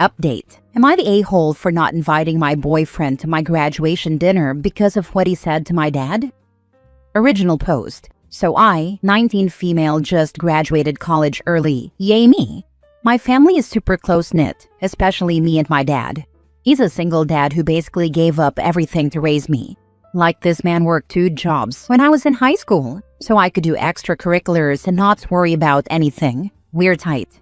Update. Am I the a-hole for not inviting my boyfriend to my graduation dinner because of what he said to my dad? Original post. So I, 19 female, just graduated college early. Yay me. My family is super close-knit, especially me and my dad. He's a single dad who basically gave up everything to raise me. Like, this man worked 2 jobs when I was in high school, so I could do extracurriculars and not worry about anything. We're tight.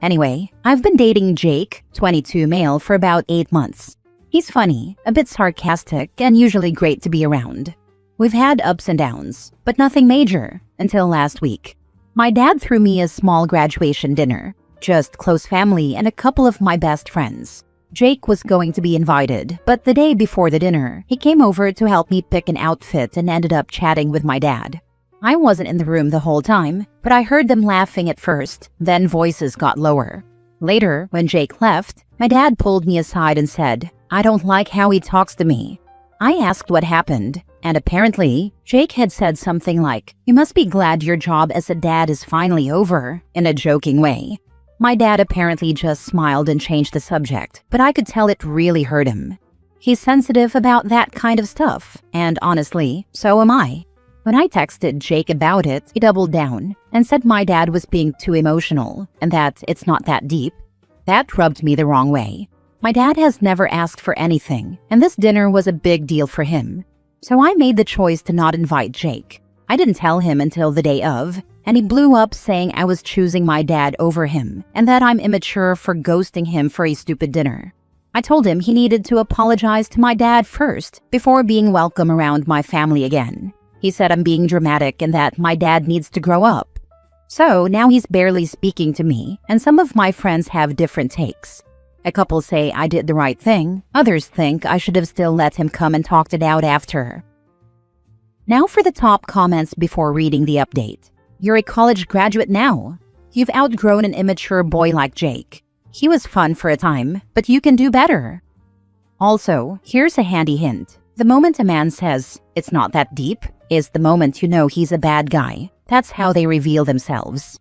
Anyway, I've been dating Jake, 22 male, for about 8 months. He's funny, a bit sarcastic, and usually great to be around. We've had ups and downs, but nothing major, until last week. My dad threw me a small graduation dinner, just close family and a couple of my best friends. Jake was going to be invited, but the day before the dinner, he came over to help me pick an outfit and ended up chatting with my dad. I wasn't in the room the whole time, but I heard them laughing at first, then voices got lower. Later, when Jake left, my dad pulled me aside and said, "I don't like how he talks to me." I asked what happened, and apparently, Jake had said something like, "You must be glad your job as a dad is finally over," in a joking way. My dad apparently just smiled and changed the subject, but I could tell it really hurt him. He's sensitive about that kind of stuff, and honestly, so am I. When I texted Jake about it, he doubled down and said my dad was being too emotional and that it's not that deep. That rubbed me the wrong way. My dad has never asked for anything, and this dinner was a big deal for him. So I made the choice to not invite Jake. I didn't tell him until the day of, and he blew up saying I was choosing my dad over him and that I'm immature for ghosting him for a stupid dinner. I told him he needed to apologize to my dad first before being welcome around my family again. He said I'm being dramatic and that my dad needs to grow up. So now he's barely speaking to me, and some of my friends have different takes. A couple say I did the right thing, others think I should have still let him come and talked it out after. Now for the top comments before reading the update. You're a college graduate now. You've outgrown an immature boy like Jake. He was fun for a time, but you can do better. Also, here's a handy hint. The moment a man says, "It's not that deep," is the moment you know he's a bad guy. That's how they reveal themselves.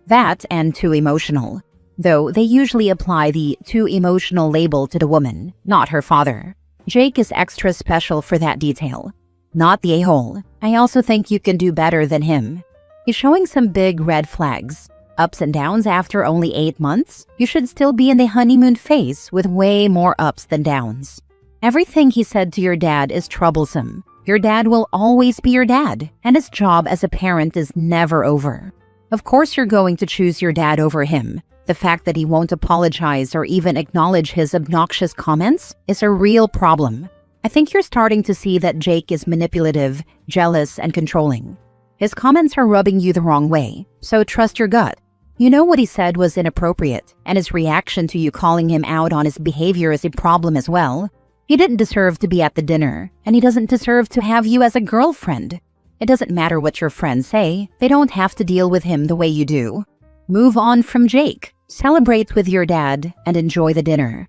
That and too emotional. Though they usually apply the too emotional label to the woman, not her father. Jake is extra special for that detail. Not the a-hole. I also think you can do better than him. He's showing some big red flags. Ups and downs after only 8 months? You should still be in the honeymoon phase with way more ups than downs. Everything he said to your dad is troublesome. Your dad will always be your dad, and his job as a parent is never over. Of course you're going to choose your dad over him. The fact that he won't apologize or even acknowledge his obnoxious comments is a real problem. I think you're starting to see that Jake is manipulative, jealous, and controlling. His comments are rubbing you the wrong way, so trust your gut. You know what he said was inappropriate, and his reaction to you calling him out on his behavior is a problem as well. He didn't deserve to be at the dinner, and he doesn't deserve to have you as a girlfriend. It doesn't matter what your friends say, they don't have to deal with him the way you do. Move on from Jake, celebrate with your dad, and enjoy the dinner.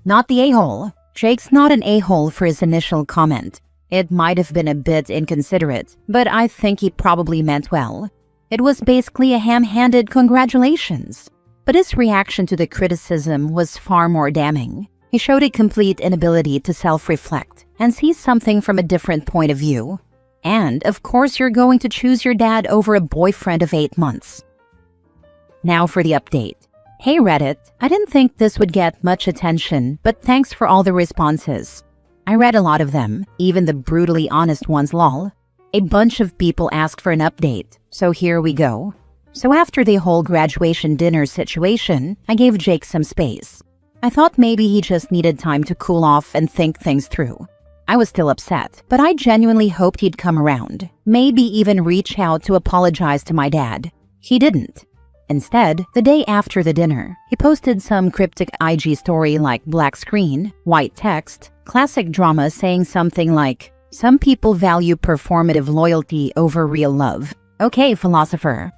Not the a-hole. Jake's not an a-hole for his initial comment. It might have been a bit inconsiderate, but I think he probably meant well. It was basically a ham-handed congratulations. But his reaction to the criticism was far more damning. He showed a complete inability to self-reflect and see something from a different point of view. And, of course, you're going to choose your dad over a boyfriend of 8 months. Now for the update. Hey Reddit, I didn't think this would get much attention, but thanks for all the responses. I read a lot of them, even the brutally honest ones lol. A bunch of people asked for an update, so here we go. So after the whole graduation dinner situation, I gave Jake some space. I thought maybe he just needed time to cool off and think things through. I was still upset, but I genuinely hoped he'd come around, maybe even reach out to apologize to my dad. He didn't. Instead, the day after the dinner, he posted some cryptic IG story like black screen, white text, classic drama saying something like, "Some people value performative loyalty over real love." Okay, philosopher.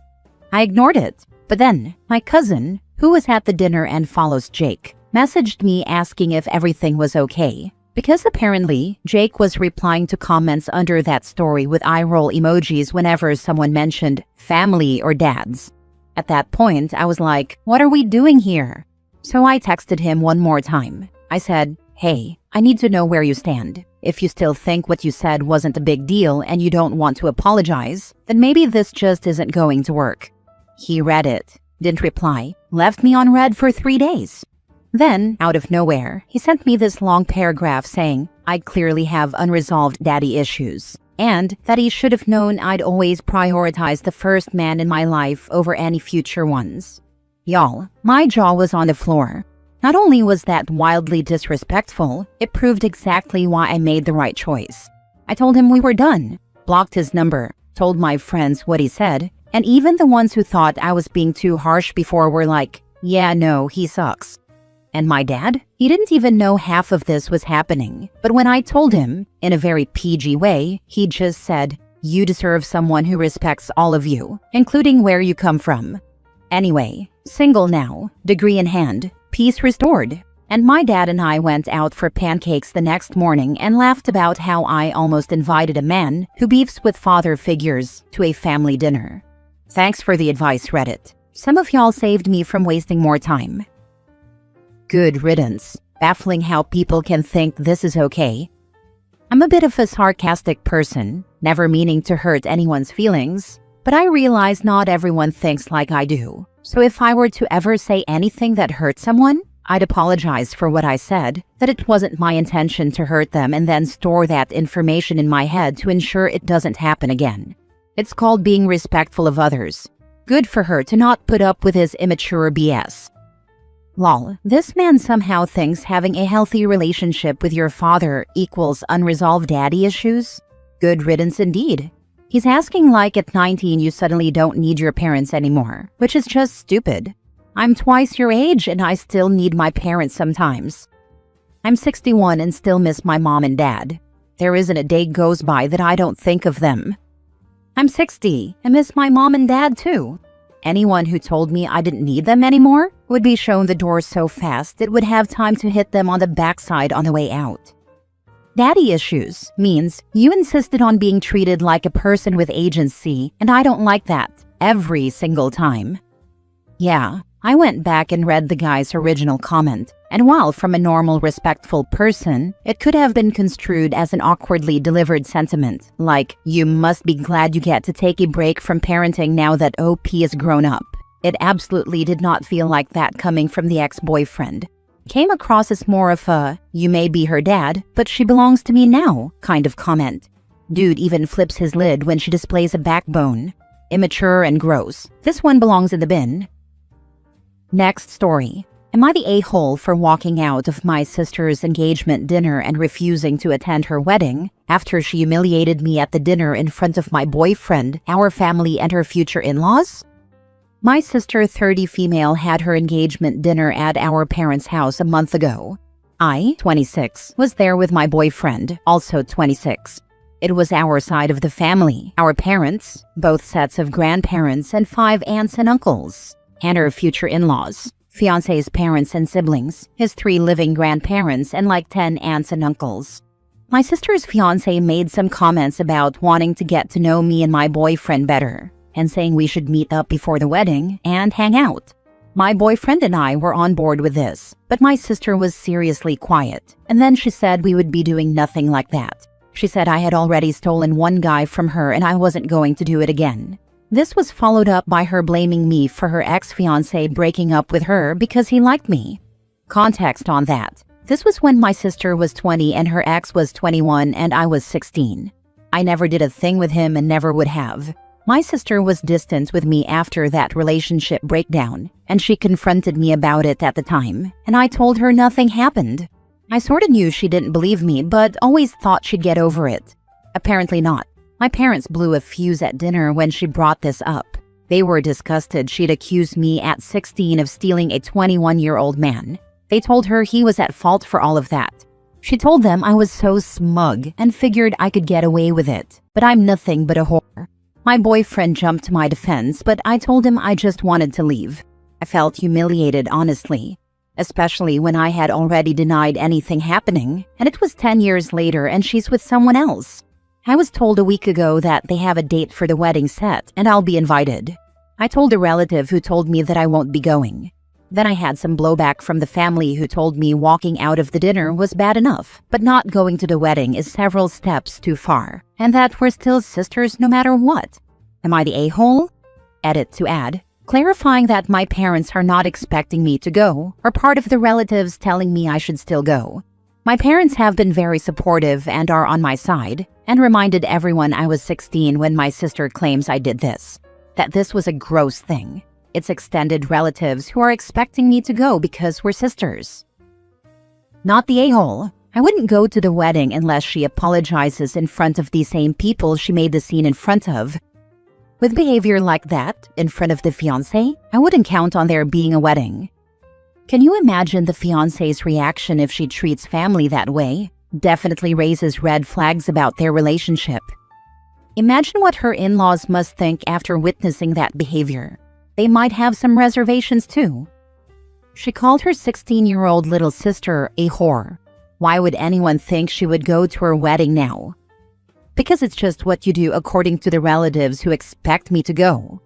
I ignored it, but then my cousin, who was at the dinner and follows Jake, messaged me asking if everything was okay. Because apparently, Jake was replying to comments under that story with eye-roll emojis whenever someone mentioned family or dads. At that point, I was like, what are we doing here? So I texted him one more time. I said, "Hey, I need to know where you stand. If you still think what you said wasn't a big deal and you don't want to apologize, then maybe this just isn't going to work." He read it, didn't reply, left me on read for 3 days. Then, out of nowhere, he sent me this long paragraph saying I clearly have unresolved daddy issues, and that he should have known I'd always prioritize the first man in my life over any future ones. Y'all, my jaw was on the floor. Not only was that wildly disrespectful, it proved exactly why I made the right choice. I told him we were done, blocked his number, told my friends what he said, and even the ones who thought I was being too harsh before were like, "Yeah, no, he sucks." And my dad? He didn't even know half of this was happening. But when I told him, in a very PG way, he just said, "You deserve someone who respects all of you, including where you come from." Anyway, single now, degree in hand, peace restored. And my dad and I went out for pancakes the next morning and laughed about how I almost invited a man who beefs with father figures to a family dinner. Thanks for the advice, Reddit. Some of y'all saved me from wasting more time. Good riddance. Baffling how people can think this is okay. I'm a bit of a sarcastic person, never meaning to hurt anyone's feelings, but I realize not everyone thinks like I do. So if I were to ever say anything that hurt someone, I'd apologize for what I said, that it wasn't my intention to hurt them, and then store that information in my head to ensure it doesn't happen again. It's called being respectful of others. Good for her to not put up with his immature BS. Lol, this man somehow thinks having a healthy relationship with your father equals unresolved daddy issues? Good riddance indeed. He's asking like at 19 you suddenly don't need your parents anymore, which is just stupid. I'm twice your age and I still need my parents sometimes. I'm 61 and still miss my mom and dad. There isn't a day goes by that I don't think of them. I'm 60 and miss my mom and dad too. Anyone who told me I didn't need them anymore would be shown the door so fast it would have time to hit them on the backside on the way out. Daddy issues means you insisted on being treated like a person with agency, and I don't like that every single time. Yeah, I went back and read the guy's original comment, and while from a normal, respectful person, it could have been construed as an awkwardly delivered sentiment, like, "You must be glad you get to take a break from parenting now that OP is grown up." It absolutely did not feel like that coming from the ex-boyfriend. Came across as more of a, "You may be her dad, but she belongs to me now" kind of comment. Dude even flips his lid when she displays a backbone. Immature and gross. This one belongs in the bin. Next story. Am I the a-hole for walking out of my sister's engagement dinner and refusing to attend her wedding after she humiliated me at the dinner in front of my boyfriend, our family, and her future in-laws? My sister, 30 female, had her engagement dinner at our parents' house a month ago. I, 26, was there with my boyfriend, also 26. It was our side of the family, our parents, both sets of grandparents, and 5 aunts and uncles, and her future in-laws, fiancé's parents and siblings, his 3 living grandparents, and like 10 aunts and uncles. My sister's fiancé made some comments about wanting to get to know me and my boyfriend better, and saying we should meet up before the wedding and hang out. My boyfriend and I were on board with this, but my sister was seriously quiet, and then she said we would be doing nothing like that. She said I had already stolen one guy from her and I wasn't going to do it again. This was followed up by her blaming me for her ex-fiancé breaking up with her because he liked me. Context on that. This was when my sister was 20 and her ex was 21 and I was 16. I never did a thing with him and never would have. My sister was distant with me after that relationship breakdown, and she confronted me about it at the time, and I told her nothing happened. I sorta knew she didn't believe me, but always thought she'd get over it. Apparently not. My parents blew a fuse at dinner when she brought this up. They were disgusted she'd accused me at 16 of stealing a 21-year-old man. They told her he was at fault for all of that. She told them I was so smug and figured I could get away with it, but I'm nothing but a whore. My boyfriend jumped to my defense, but I told him I just wanted to leave. I felt humiliated, honestly, especially when I had already denied anything happening, and it was 10 years later and she's with someone else. I was told a week ago that they have a date for the wedding set and I'll be invited. I told a relative who told me that I won't be going. Then I had some blowback from the family who told me walking out of the dinner was bad enough, but not going to the wedding is several steps too far, and that we're still sisters no matter what. Am I the a-hole? Edit to add, clarifying that my parents are not expecting me to go, or part of the relatives telling me I should still go. My parents have been very supportive and are on my side, and reminded everyone I was 16 when my sister claims I did this, that this was a gross thing. It's extended relatives who are expecting me to go because we're sisters. Not the a-hole. I wouldn't go to the wedding unless she apologizes in front of the same people she made the scene in front of. With behavior like that, in front of the fiancé, I wouldn't count on there being a wedding. Can you imagine the fiancé's reaction if she treats family that way? Definitely raises red flags about their relationship. Imagine what her in-laws must think after witnessing that behavior. They might have some reservations too. She called her 16-year-old little sister a whore. Why would anyone think she would go to her wedding now? Because it's just what you do according to the relatives who expect me to go.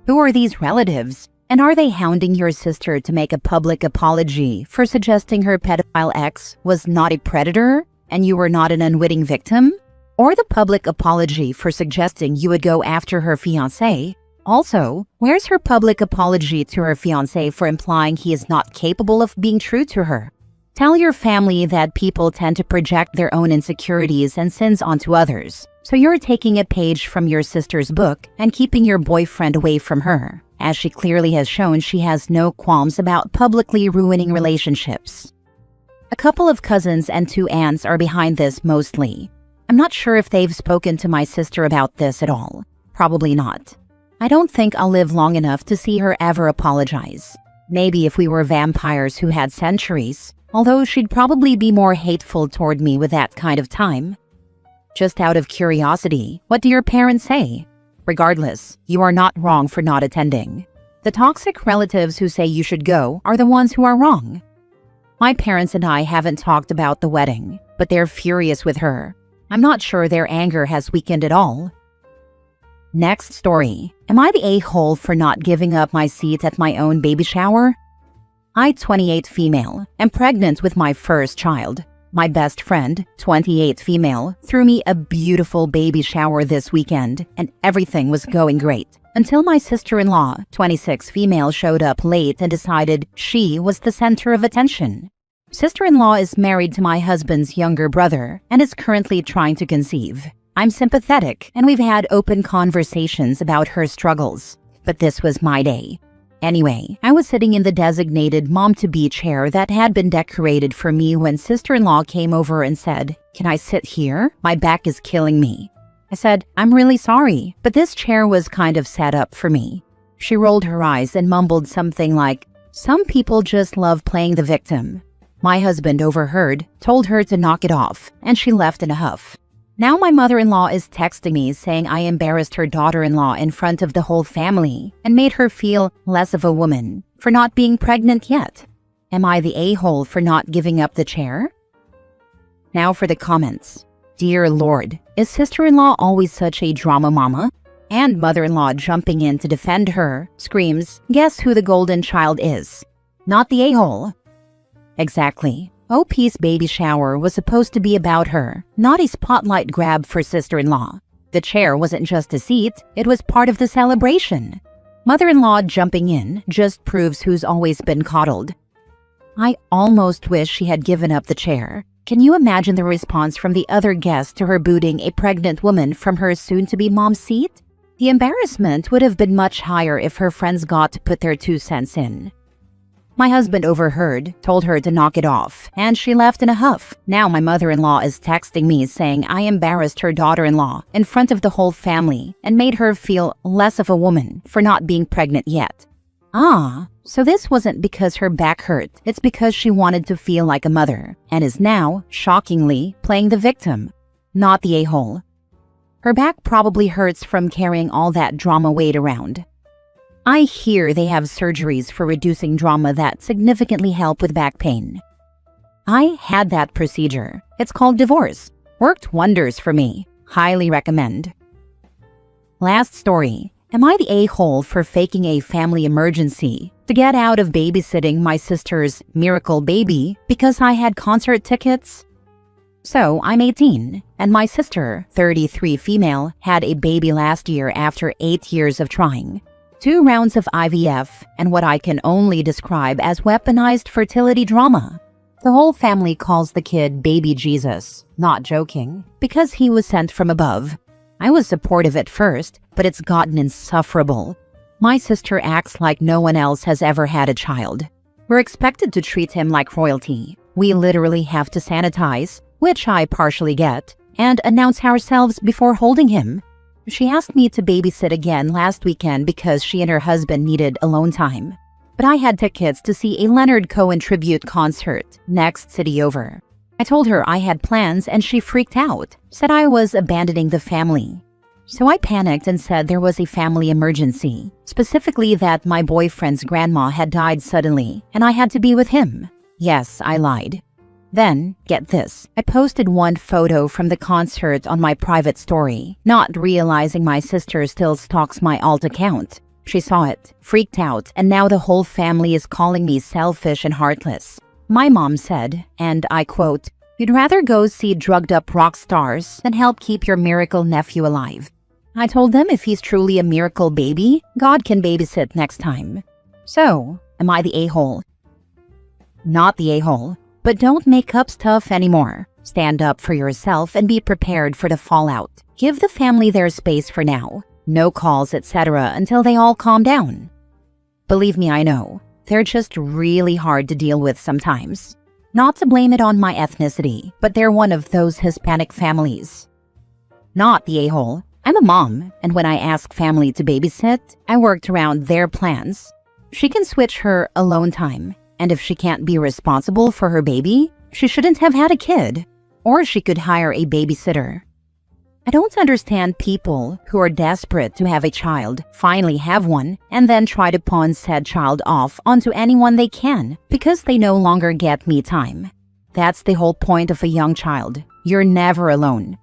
Who are these relatives? And are they hounding your sister to make a public apology for suggesting her pedophile ex was not a predator and you were not an unwitting victim? Or the public apology for suggesting you would go after her fiancé? Also, where's her public apology to her fiancé for implying he is not capable of being true to her? Tell your family that people tend to project their own insecurities and sins onto others, so you're taking a page from your sister's book and keeping your boyfriend away from her, as she clearly has shown she has no qualms about publicly ruining relationships. A couple of cousins and 2 aunts are behind this mostly. I'm not sure if they've spoken to my sister about this at all. Probably not. I don't think I'll live long enough to see her ever apologize. Maybe if we were vampires who had centuries, although she'd probably be more hateful toward me with that kind of time. Just out of curiosity, what do your parents say? Regardless, you are not wrong for not attending. The toxic relatives who say you should go are the ones who are wrong. My parents and I haven't talked about the wedding, but they're furious with her. I'm not sure their anger has weakened at all. Next story. Am I the a-hole for not giving up my seat at my own baby shower? I, 28 female, am pregnant with my first child. My best friend, 28 female, threw me a beautiful baby shower this weekend, and everything was going great. Until my sister-in-law, 26 female, showed up late and decided she was the center of attention. Sister-in-law is married to my husband's younger brother and is currently trying to conceive. I'm sympathetic, and we've had open conversations about her struggles. But this was my day. Anyway, I was sitting in the designated mom-to-be chair that had been decorated for me when sister-in-law came over and said, "Can I sit here? My back is killing me." I said, "I'm really sorry, but this chair was kind of set up for me." She rolled her eyes and mumbled something like, "Some people just love playing the victim." My husband overheard, told her to knock it off, and she left in a huff. Now my mother-in-law is texting me saying I embarrassed her daughter-in-law in front of the whole family and made her feel less of a woman for not being pregnant yet. Am I the a-hole for not giving up the chair? Now for the comments. Dear Lord, is sister-in-law always such a drama mama? And mother-in-law jumping in to defend her, screams, "Guess who the golden child is? Not the a-hole." Exactly. OP's baby shower was supposed to be about her, not a spotlight grab for sister-in-law. The chair wasn't just a seat, it was part of the celebration. Mother-in-law jumping in just proves who's always been coddled. I almost wish she had given up the chair. Can you imagine the response from the other guests to her booting a pregnant woman from her soon-to-be mom's seat? The embarrassment would have been much higher if her friends got to put their 2 cents in. My husband overheard, told her to knock it off, and she left in a huff. Now my mother-in-law is texting me saying I embarrassed her daughter-in-law in front of the whole family and made her feel less of a woman for not being pregnant yet. So this wasn't because her back hurt, it's because she wanted to feel like a mother, and is now, shockingly, playing the victim, not the a-hole. Her back probably hurts from carrying all that drama weight around. I hear they have surgeries for reducing drama that significantly help with back pain. I had that procedure. It's called divorce. Worked wonders for me. Highly recommend. Last story. Am I the a-hole for faking a family emergency to get out of babysitting my sister's miracle baby because I had concert tickets? So, I'm 18, and my sister, 33 female, had a baby last year after 8 years of trying. 2 rounds of IVF and what I can only describe as weaponized fertility drama. The whole family calls the kid Baby Jesus, not joking, because he was sent from above. I was supportive at first, but it's gotten insufferable. My sister acts like no one else has ever had a child. We're expected to treat him like royalty. We literally have to sanitize, which I partially get, and announce ourselves before holding him. She asked me to babysit again last weekend because she and her husband needed alone time. But I had tickets to see a Leonard Cohen tribute concert next city over. I told her I had plans and she freaked out, said I was abandoning the family. So I panicked and said there was a family emergency, specifically that my boyfriend's grandma had died suddenly and I had to be with him. Yes, I lied. Then, get this, I posted one photo from the concert on my private story, not realizing my sister still stalks my alt account. She saw it, freaked out, and now the whole family is calling me selfish and heartless. My mom said, and I quote, "You'd rather go see drugged-up rock stars than help keep your miracle nephew alive." I told them if he's truly a miracle baby, God can babysit next time. So, am I the a-hole? Not the a-hole, but don't make up stuff anymore. Stand up for yourself and be prepared for the fallout. Give the family their space for now. No calls, etc. until they all calm down. Believe me, I know. They're just really hard to deal with sometimes. Not to blame it on my ethnicity, but they're one of those Hispanic families. Not the a-hole. I'm a mom, and when I ask family to babysit, I worked around their plans. She can switch her alone time, and if she can't be responsible for her baby, she shouldn't have had a kid. Or she could hire a babysitter. I don't understand people who are desperate to have a child, finally have one, and then try to pawn said child off onto anyone they can because they no longer get me time. That's the whole point of a young child. You're never alone.